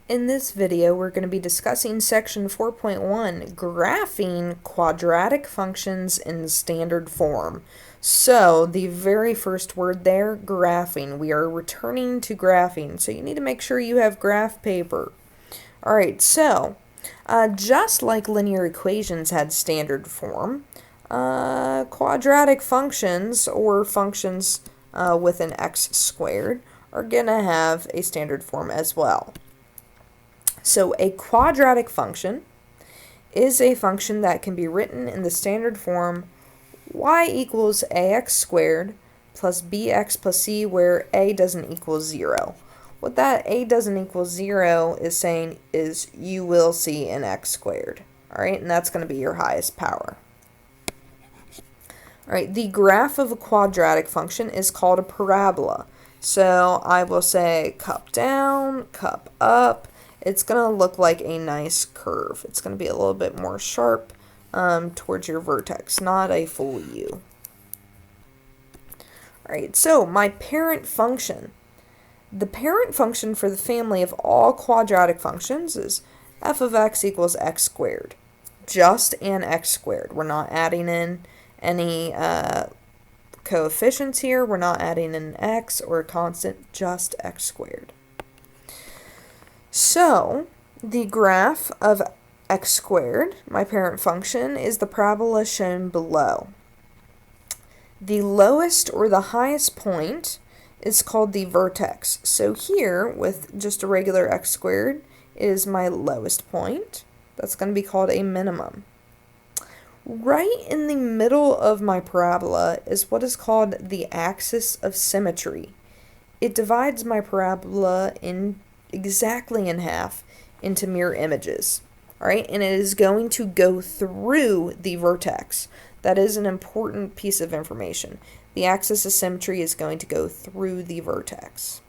In this video, we're going to be discussing section 4.1, graphing quadratic functions in standard form. So, the very first word there, graphing. We are returning to graphing, so you need to make sure you have graph paper. Alright, so, just like linear equations had standard form, quadratic functions, or functions with an x squared, are going to have a standard form as well. So a quadratic function is a function that can be written in the standard form y equals ax squared plus bx plus c, where a doesn't equal 0. What that a doesn't equal 0 is saying is you will see an x squared. Alright, and that's going to be your highest power. Alright, the graph of a quadratic function is called a parabola. So I will say cup down, cup up. It's going to look like a nice curve. It's going to be a little bit more sharp towards your vertex, not a full U. Alright, so my parent function. The parent function for the family of all quadratic functions is f of x equals x squared. Just an x squared. We're not adding in any coefficients here. We're not adding in an x or a constant, just x squared. So, the graph of x squared, my parent function, is the parabola shown below. The lowest or the highest point is called the vertex. So here, with just a regular x squared, is my lowest point. That's going to be called a minimum. Right in the middle of my parabola is what is called the axis of symmetry. It divides my parabola exactly in half into mirror images. Alright, and it is going to go through the vertex. That is an important piece of information. The axis of symmetry is going to go through the vertex.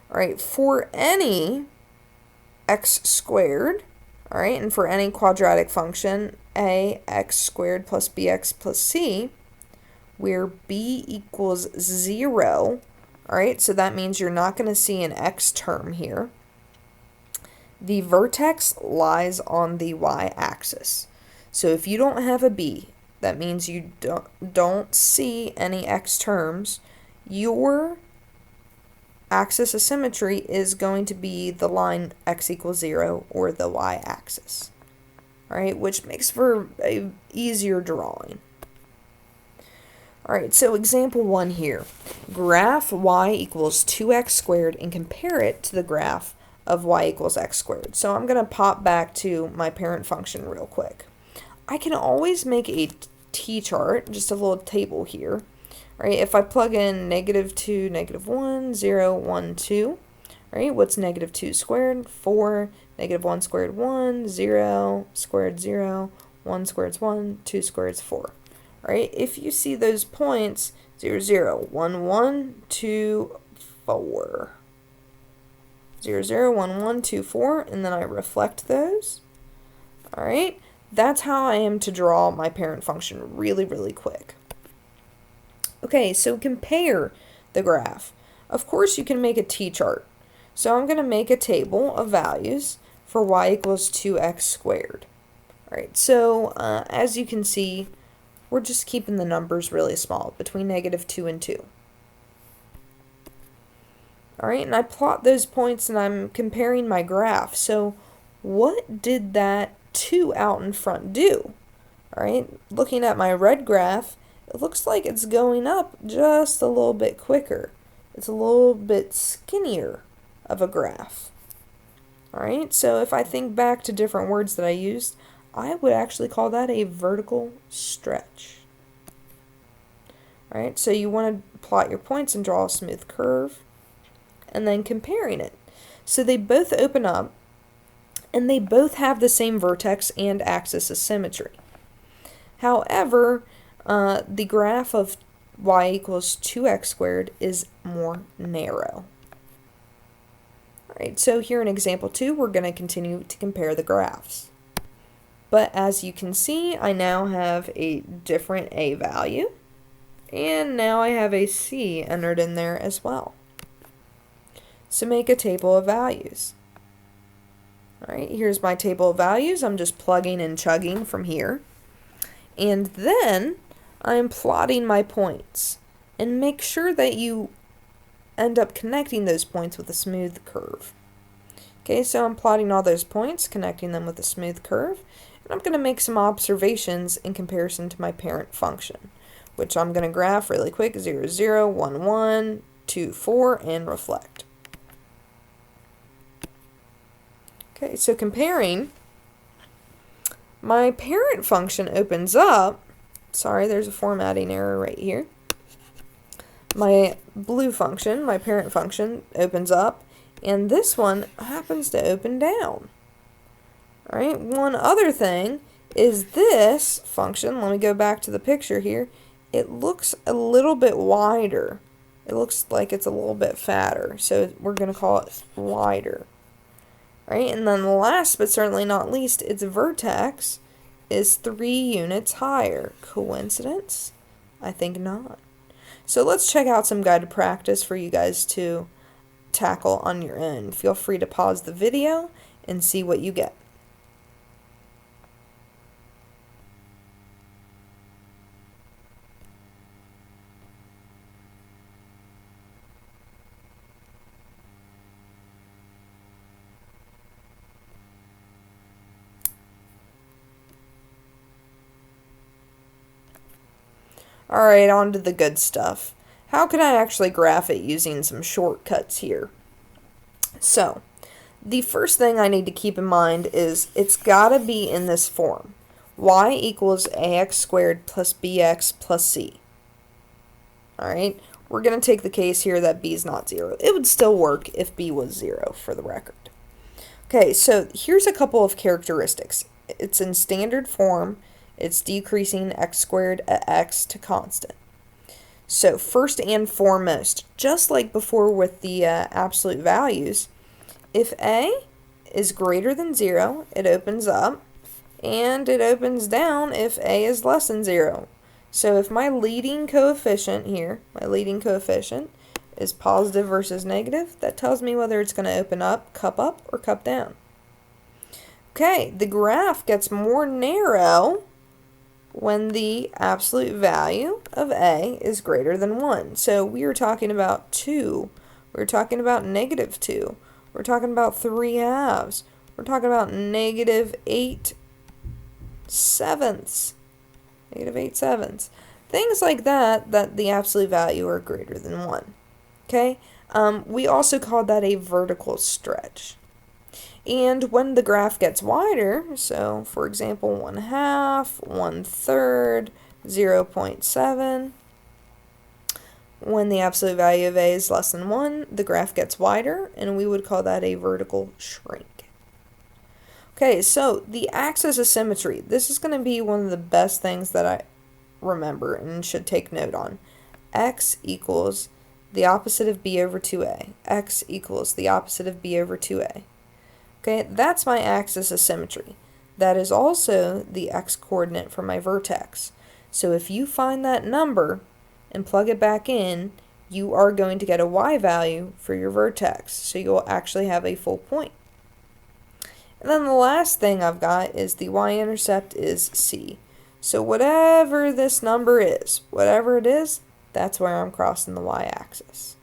Alright, for any x squared, alright, and for any quadratic function, ax squared plus bx plus c, where b equals 0, alright, so that means you're not going to see an x term here. The vertex lies on the y-axis. So if you don't have a b, that means you don't see any x terms. Your axis of symmetry is going to be the line x equals 0 or the y-axis. Alright, which makes for an easier drawing. Alright, so example 1 here. Graph y equals 2x squared and compare it to the graph of y equals x squared. So I'm going to pop back to my parent function real quick. I can always make a t-chart, just a little table here. Alright, if I plug in -2, -1, 0, 1, 2, right, what's -2 squared? 4, -1 squared, 1, 0 squared, 0, 1 squared is 1, 2 squared is 4. Alright, if you see those points, 0, 0, 1, 1, 2, 4. 0, 0, 1, 1, 2, 4, and then I reflect those. Alright, that's how I am to draw my parent function really, really quick. Okay, so compare the graph. Of course you can make a t-chart. So I'm going to make a table of values for y equals 2x squared. Alright, so as you can see, we're just keeping the numbers really small, between -2 and 2. Alright, and I plot those points and I'm comparing my graph. So what did that 2 out in front do? Alright, looking at my red graph, it looks like it's going up just a little bit quicker. It's a little bit skinnier of a graph. Alright, so if I think back to different words that I used, I would actually call that a vertical stretch. Alright, so you want to plot your points and draw a smooth curve, and then comparing it. So they both open up, and they both have the same vertex and axis of symmetry. However, the graph of y equals 2x squared is more narrow. Alright, so here in example 2, we're going to continue to compare the graphs. But as you can see, I now have a different a value, and now I have a c entered in there as well. So make a table of values. All right, here's my table of values. I'm just plugging and chugging from here. And then I'm plotting my points. And make sure that you end up connecting those points with a smooth curve. Okay, so I'm plotting all those points, connecting them with a smooth curve. And I'm going to make some observations in comparison to my parent function, which I'm going to graph really quick, 0, 0, 1, 1, 2, 4, and reflect. Okay, so comparing, my parent function opens up. Sorry, there's a formatting error right here. My blue function, my parent function, opens up, and this one happens to open down. All right, one other thing is this function, let me go back to the picture here, it looks a little bit wider. It looks like it's a little bit fatter, so we're going to call it wider. Right, and then last but certainly not least, its vertex is 3 units higher. Coincidence? I think not. So let's check out some guided practice for you guys to tackle on your own. Feel free to pause the video and see what you get. Alright, on to the good stuff. How can I actually graph it using some shortcuts here? So, the first thing I need to keep in mind is it's got to be in this form. Y equals ax squared plus bx plus c. Alright, we're going to take the case here that b is not 0. It would still work if b was 0 for the record. Okay, so here's a couple of characteristics. It's in standard form. It's decreasing x squared at x to constant. So first and foremost, just like before with the absolute values, if a is greater than 0, it opens up, and it opens down if a is less than 0. So if my leading coefficient here, is positive versus negative, that tells me whether it's going to open up, or cup down. Okay, the graph gets more narrow when the absolute value of a is greater than 1. So we are talking about 2. We're talking about negative 2. We're talking about 3 halves. We're talking about negative 8 sevenths. Negative 8 sevenths. Things like that the absolute value are greater than 1. Okay? We also call that a vertical stretch. And when the graph gets wider, so for example 1/2, 1/3, 0.7, when the absolute value of a is less than 1, the graph gets wider, and we would call that a vertical shrink. Okay, so the axis of symmetry. This is going to be one of the best things that I remember and should take note on. X equals the opposite of b over 2a. X equals the opposite of b over 2a. Okay, that's my axis of symmetry. That is also the x-coordinate for my vertex. So if you find that number and plug it back in, you are going to get a y value for your vertex. So you'll actually have a full point. And then the last thing I've got is the y-intercept is c. So whatever this number is, whatever it is, that's where I'm crossing the y-axis.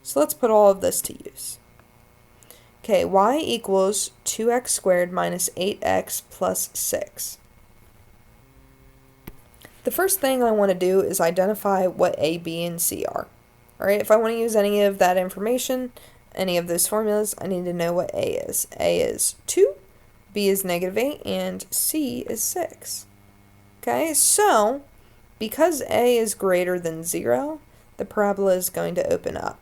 So let's put all of this to use. Okay, y equals 2x squared minus 8x plus 6. The first thing I want to do is identify what a, b, and c are. Alright, if I want to use any of that information, any of those formulas, I need to know what a is. A is 2, b is negative 8, and c is 6. Okay, so because a is greater than 0, the parabola is going to open up.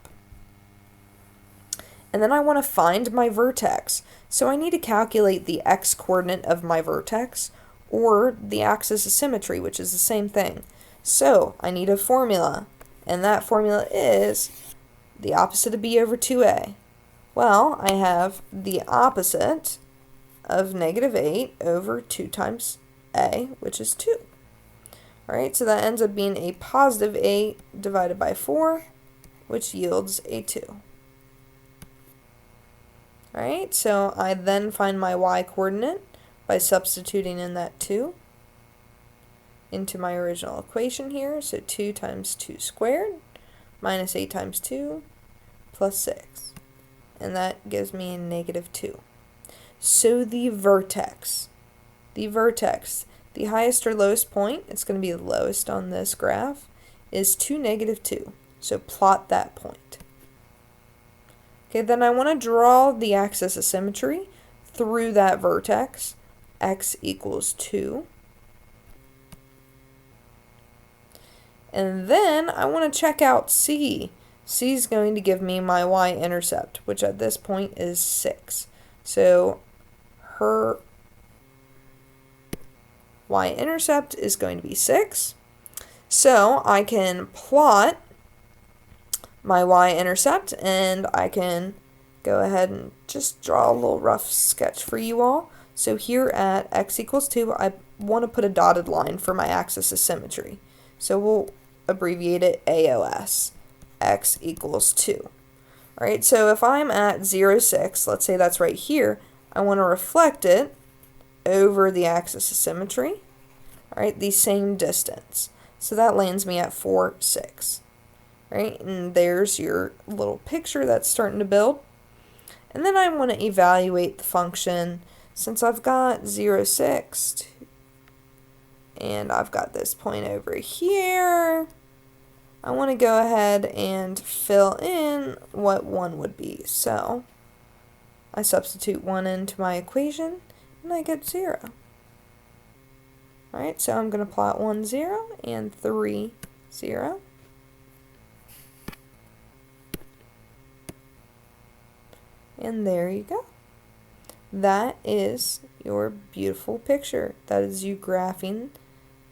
And then I want to find my vertex. So I need to calculate the x-coordinate of my vertex, or the axis of symmetry, which is the same thing. So I need a formula, and that formula is the opposite of b over 2a. Well, I have the opposite of negative 8 over 2 times a, which is 2. Alright, so that ends up being a positive 8 divided by 4, which yields a 2. Right, so I then find my y-coordinate by substituting in that 2 into my original equation here. So 2 times 2 squared minus 8 times 2 plus 6. And that gives me a negative 2. So the vertex, the highest or lowest point, it's going to be the lowest on this graph, is 2, negative 2. So plot that point. Okay, then I want to draw the axis of symmetry through that vertex. X equals 2. And then I want to check out C. C is going to give me my y-intercept, which at this point is 6. So her y-intercept is going to be 6. So I can plot my y-intercept, and I can go ahead and just draw a little rough sketch for you all. So here at x equals 2, I want to put a dotted line for my axis of symmetry. So we'll abbreviate it AOS, x equals 2. Alright, so if I'm at 0, 6, let's say that's right here, I want to reflect it over the axis of symmetry, alright, the same distance. So that lands me at 4, 6. Right, and there's your little picture that's starting to build. And then I want to evaluate the function. Since I've got 0, 6, and I've got this point over here, I want to go ahead and fill in what 1 would be. So I substitute 1 into my equation, and I get 0. Alright, so I'm going to plot 1, 0, and 3, 0. And there you go. That is your beautiful picture. That is you graphing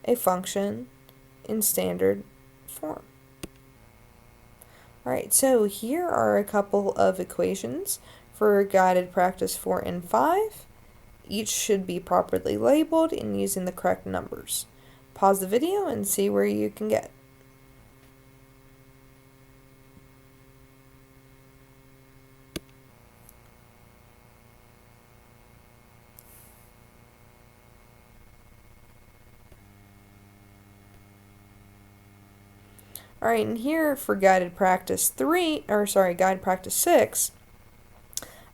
a function in standard form. Alright, so here are a couple of equations for guided practice 4 and 5. Each should be properly labeled and using the correct numbers. Pause the video and see where you can get. Alright, and here for guided practice 6,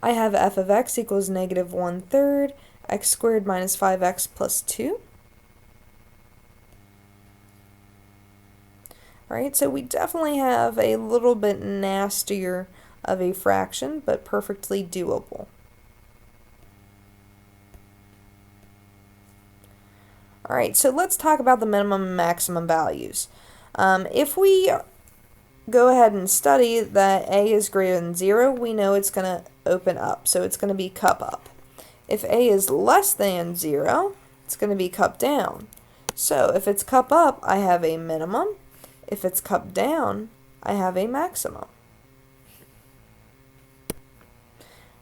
I have f of x equals negative 1/3 x squared minus 5x plus 2. Alright, so we definitely have a little bit nastier of a fraction, but perfectly doable. Alright, so let's talk about the minimum and maximum values. If we go ahead and study that a is greater than 0, we know it's going to open up, so it's going to be cup up. If a is less than 0, it's going to be cup down. So if it's cup up, I have a minimum. If it's cup down, I have a maximum.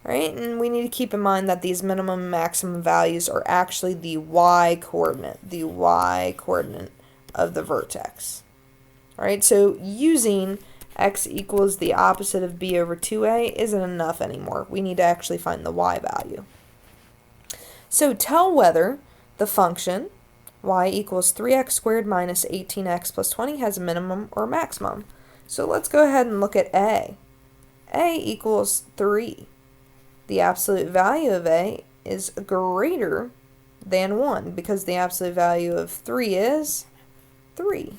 Right, and we need to keep in mind that these minimum and maximum values are actually the y-coordinate of the vertex. Alright, so using x equals the opposite of b over 2a isn't enough anymore. We need to actually find the y value. So tell whether the function y equals 3x squared minus 18x plus 20 has a minimum or maximum. So let's go ahead and look at a. A equals 3. The absolute value of a is greater than 1 because the absolute value of 3 is 3.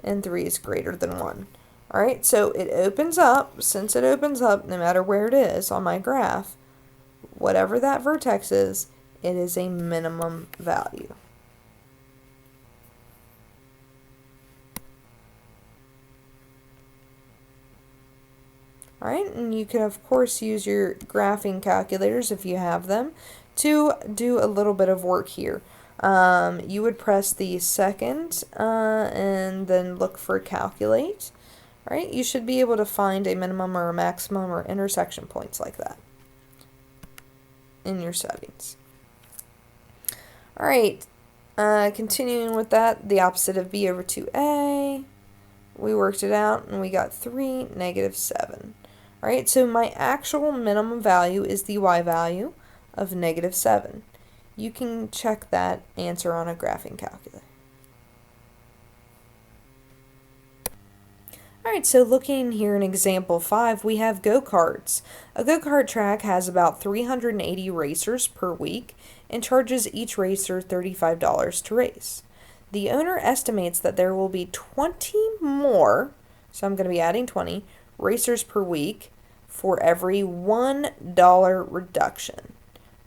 And 3 is greater than 1. Alright, so it opens up. Since it opens up, no matter where it is on my graph, whatever that vertex is, it is a minimum value. Alright, and you can of course use your graphing calculators if you have them to do a little bit of work here. You would press the second and then look for calculate. Right? You should be able to find a minimum or a maximum or intersection points like that in your settings. Alright, continuing with that, the opposite of b over 2a. We worked it out and we got 3, negative 7. Alright, so my actual minimum value is the y value of -7. You can check that answer on a graphing calculator. Alright, so looking here in example 5, we have go-karts. A go-kart track has about 380 racers per week and charges each racer $35 to race. The owner estimates that there will be 20 more, so I'm going to be adding 20, racers per week for every $1 reduction.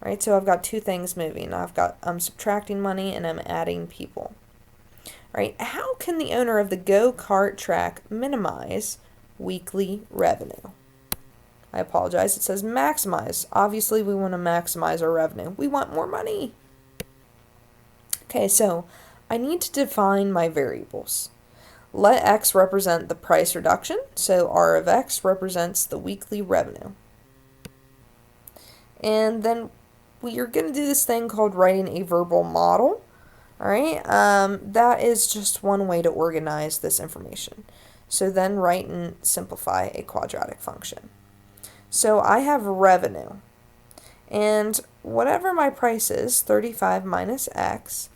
Alright, so I've got two things moving. I'm subtracting money and I'm adding people. Right? How can the owner of the go-kart track minimize weekly revenue? I apologize, it says maximize. Obviously, we want to maximize our revenue. We want more money. Okay, so I need to define my variables. Let x represent the price reduction, so r of x represents the weekly revenue. And then we are going to do this thing called writing a verbal model. Alright, that is just one way to organize this information. So then write and simplify a quadratic function. So I have revenue, and whatever my price is, 35 minus x,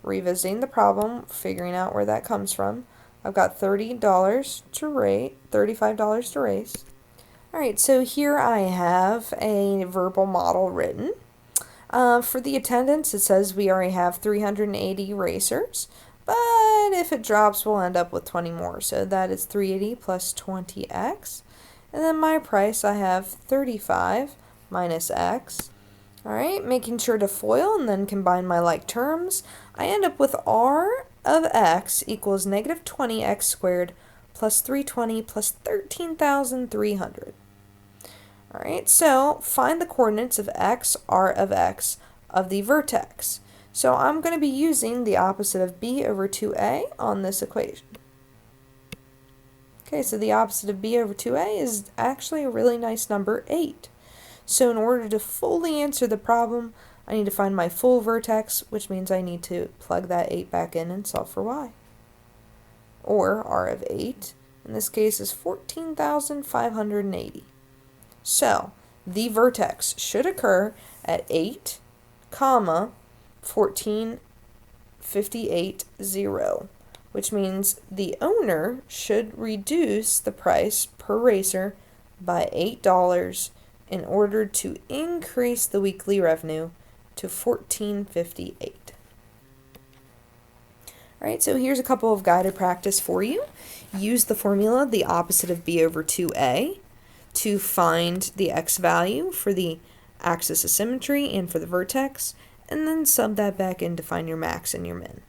revisiting the problem, figuring out where that comes from, I've got $35 to raise. Alright, so here I have a verbal model written. For the attendance, it says we already have 380 racers, but if it drops, we'll end up with 20 more. So that is 380 plus 20x. And then my price, I have 35 minus x. Alright, making sure to FOIL and then combine my like terms. I end up with r of x equals negative 20x squared plus 320 plus 13,300. Alright, so find the coordinates of x, r of x of the vertex. So I'm going to be using the opposite of b over 2a on this equation. Okay, so the opposite of b over 2a is actually a really nice number, 8. So in order to fully answer the problem, I need to find my full vertex, which means I need to plug that 8 back in and solve for y. Or r of 8, in this case, is 14,580. So, the vertex should occur at 8, 1458, 0, which means the owner should reduce the price per racer by $8 in order to increase the weekly revenue to $14.58. Alright, so here's a couple of guided practice for you. Use the formula, the opposite of b over 2a, to find the x value for the axis of symmetry and for the vertex, and then sub that back in to find your max and your min.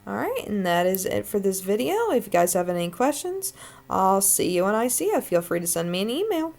Alright, and that is it for this video. If you guys have any questions, I'll see you when I see you. Feel free to send me an email.